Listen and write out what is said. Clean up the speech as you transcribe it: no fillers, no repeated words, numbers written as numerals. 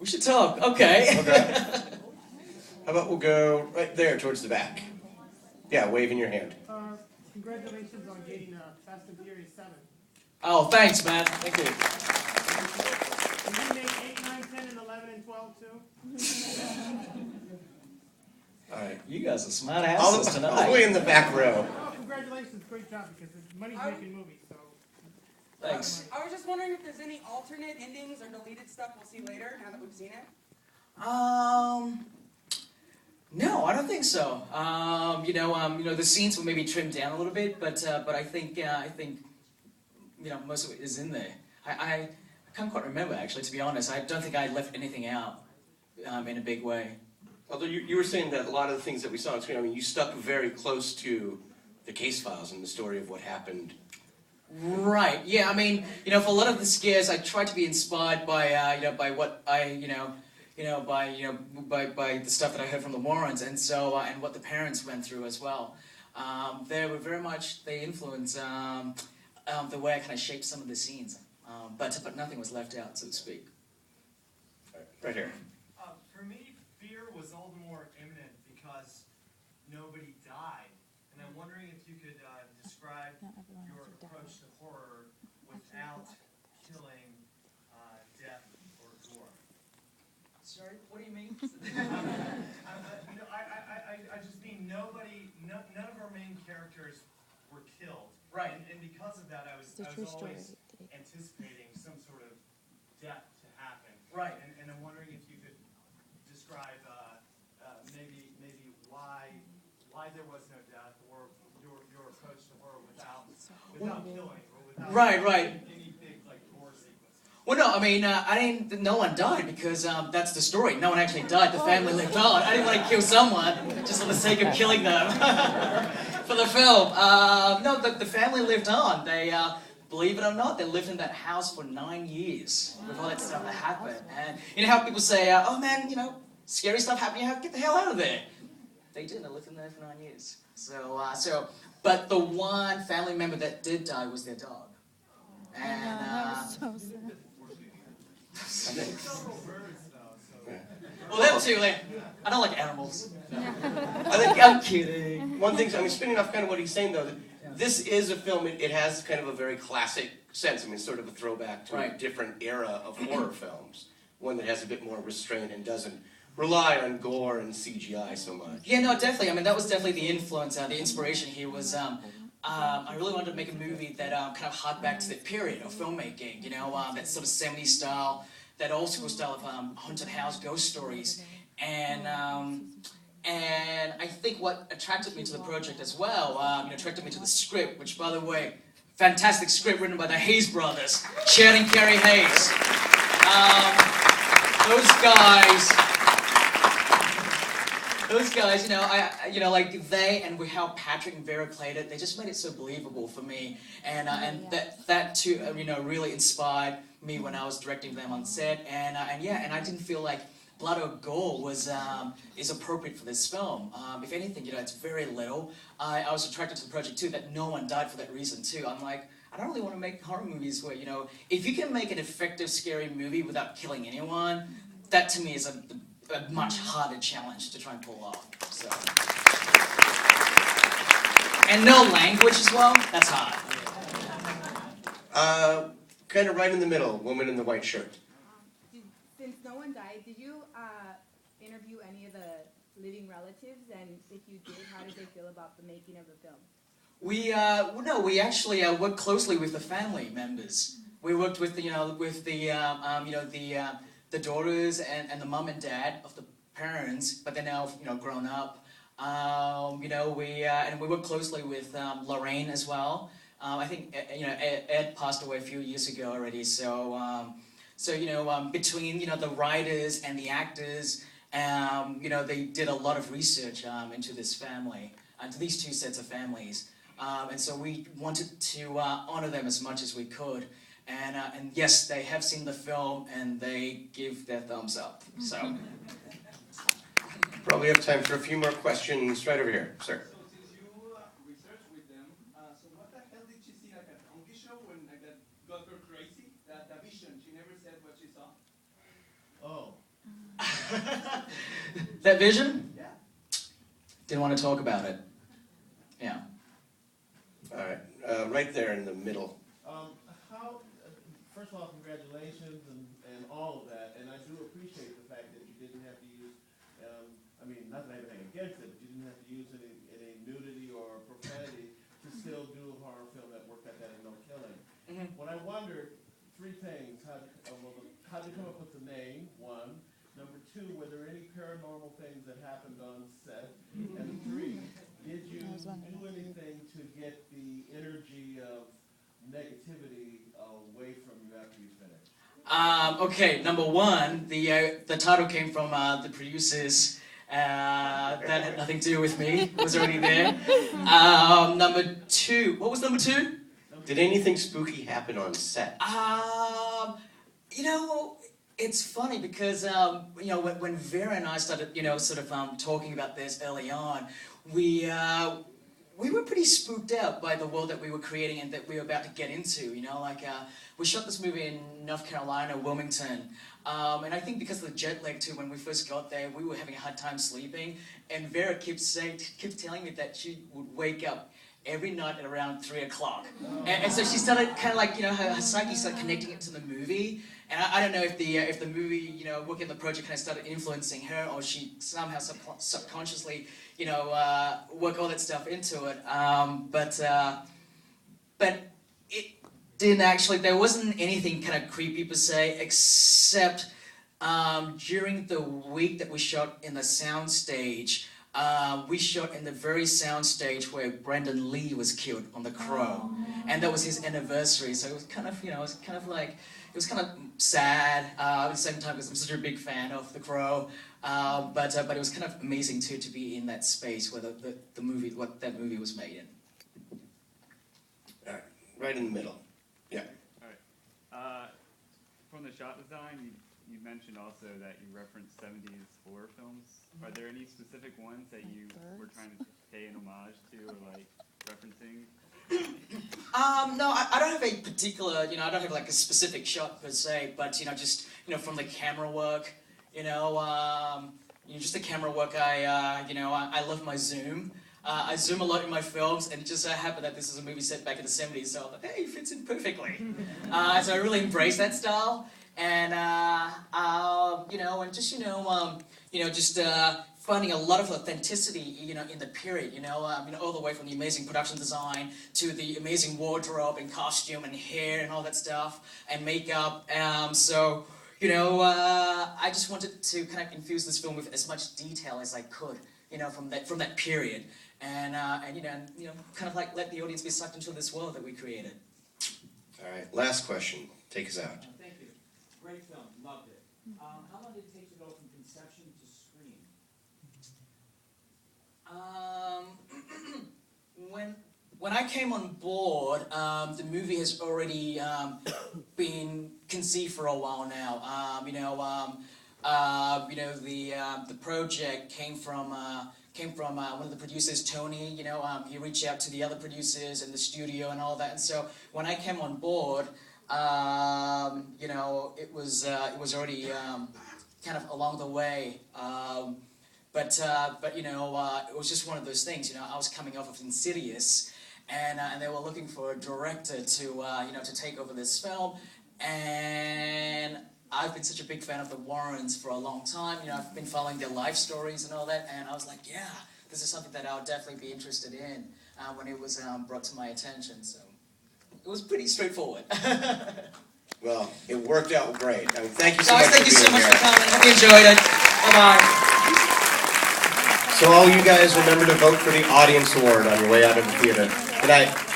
We should talk. Okay. Okay. How about we'll go right there towards the back? Yeah, waving your hand. Congratulations on getting Fast and Furious 7. Oh, thanks, man. Thank you. Did you make 8, 9, 10, and 11, and 12 too? All right. You guys are smart All asses the way tonight. in the back row. Oh, congratulations. Great job because money's making movies. So. Thanks. I was just wondering if there's any alternate endings or deleted stuff we'll see later now that we've seen it. No, I don't think so. The scenes will maybe trimmed down a little bit, but I think most of it is in there. I can't quite remember actually, to be honest. I don't think I left anything out in a big way. Although you were saying that a lot of the things that we saw on screen, I mean, you stuck very close to the case files and the story of what happened. Right. Yeah. I mean, for a lot of the scares, I tried to be inspired by by what I by the stuff that I heard from the Warrens, and so and what the parents went through as well. They influenced the way I kind of shaped some of the scenes, but nothing was left out, so to speak. Right here. For me, fear was all the more imminent because nobody died. And I'm wondering if you could describe your approach to horror without killing, death, or gore. Sorry, what do you mean? I just mean none of our main characters were killed. Right. And because of that, I was always anticipating some sort of death to happen. Right. And I'm wondering if you could describe maybe why there was no death, or your approach to horror without killing, or without Right. any big gore sequence. Well, no, I mean, no one died because that's the story. No one actually died. The family lived on. I didn't want to kill someone just for the sake of killing them for the film. No, the family lived on. They, believe it or not, they lived in that house for 9 years before that stuff happened. And you know how people say, oh man, scary stuff happened, you have to get the hell out of there. They didn't. They lived in there for 9 years. But the one family member that did die was their dog. And well, them too. I don't like animals. No. I'm kidding. One thing, spinning off kind of what he's saying though, this is a film, it has kind of a very classic sense. Sort of a throwback to a different era of horror films. One that has a bit more restraint and doesn't rely on gore and CGI so much. Yeah, no, definitely. I mean, that was definitely the influence, the inspiration here was, I really wanted to make a movie that kind of harked back to the period of filmmaking, that sort of 70s style, that old school style of haunted house ghost stories. And I think what attracted me to the project as well, attracted me to the script, which, by the way, fantastic script written by the Hayes brothers, Chad and Carrie Hayes. Those guys, they and how Patrick and Vera played it, they just made it so believable for me, and that too, really inspired me when I was directing them on set, and I didn't feel like blood or gore is appropriate for this film. If anything, it's very little. I was attracted to the project too, that no one died for that reason too. I'm like, I don't really want to make horror movies where, if you can make an effective, scary movie without killing anyone, that to me is a much harder challenge to try and pull off. So. And no language as well, that's hard. Kind of right in the middle, woman in the white shirt. Since no one died, did you interview any of the living relatives? And if you did, how did they feel about the making of the film? We actually worked closely with the family members. We worked with the daughters and the mum and dad of the parents, but they're now grown up. And we worked closely with Lorraine as well. I think Ed passed away a few years ago already. So between the writers and the actors, they did a lot of research into this family, into these two sets of families. And so we wanted to honor them as much as we could. And yes, they have seen the film and they give their thumbs up. So Probably have time for a few more questions right over here, sir. So since you researched with them, so what the hell did she see like a donkey show when that got her crazy? That vision, she never said what she saw. Oh, That vision? Yeah. Didn't want to talk about it. Yeah. All right, right there in the middle. First of all, congratulations and all of that, and I do appreciate the fact that you didn't have to use, I mean, not that I have anything against it, but you didn't have to use any nudity or profanity to still do a horror film that worked like that and no killing. What I wondered, three things, how did you come up with the name, one? Number two, were there any paranormal things that happened on set? And three, did you do anything to get the energy of negativity away from you after you finished? Okay, number one, the title came from the producers. That had nothing to do with me. It was already there. Number two, what was number two? Did anything spooky happen on set? You know, it's funny because you know, when Vera and I started, you know, sort of talking about this early on, we were pretty spooked out by the world that we were creating and that we were about to get into. You know, like we shot this movie in North Carolina, Wilmington, and I think because of the jet lag too, when we first got there, we were having a hard time sleeping, and Vera kept telling me that she would wake up every night at around 3 o'clock. And so she started kind of like, you know, her psyche started connecting it to the movie. And I don't know if the movie, you know, working on the project kind of started influencing her, or she somehow subconsciously, you know, work all that stuff into it. But it didn't actually, there wasn't anything kind of creepy per se, except during the week that we shot in the soundstage, we shot in the very soundstage where Brendan Lee was killed on The Crow, and that was his anniversary. So it was kind of, you know, it was kind of like, it was kind of sad at the same time because I'm such a big fan of The Crow. But it was kind of amazing too to be in that space where the movie, what that movie was made in. All right, right in the middle. Yeah. All right. From the shot design, you mentioned also that you referenced 70s horror films. Are there any specific ones that you were trying to pay an homage to or like referencing? No, I don't have a particular, you know, I don't have like a specific shot per se, but, you know, just, you know, from the camera work, you know, just the camera work, I love my zoom. I zoom a lot in my films, and it just so happened that this is a movie set back in the 70s, so I thought, hey, it fits in perfectly. So I really embrace that style, and, you know, and just, just finding a lot of authenticity, you know, in the period, you know, all the way from the amazing production design to the amazing wardrobe and costume and hair and all that stuff and makeup. So, you know, I just wanted to kind of infuse this film with as much detail as I could, you know, from that period, and you know, kind of like let the audience be sucked into this world that we created. All right, last question. Take us out. Thank you. Great film. Loved it. How long did it take to go from conception to screen? When I came on board, the movie has already been conceived for a while now. The project came from one of the producers, Tony. You know, he reached out to the other producers in the studio and all that. And so when I came on board, you know, it was already kind of along the way. But you know, it was just one of those things. You know, I was coming off of Insidious, and they were looking for a director to you know, to take over this film. And I've been such a big fan of the Warrens for a long time. You know, I've been following their life stories and all that, and I was like, yeah, this is something that I would definitely be interested in when it was brought to my attention. So it was pretty straightforward. Well, it worked out great. I mean, thank you so Guys, much thank you so being much here. for coming. Hope you enjoyed it. Bye-bye. So all you guys remember to vote for the Audience Award on your way out of the theater. Good night.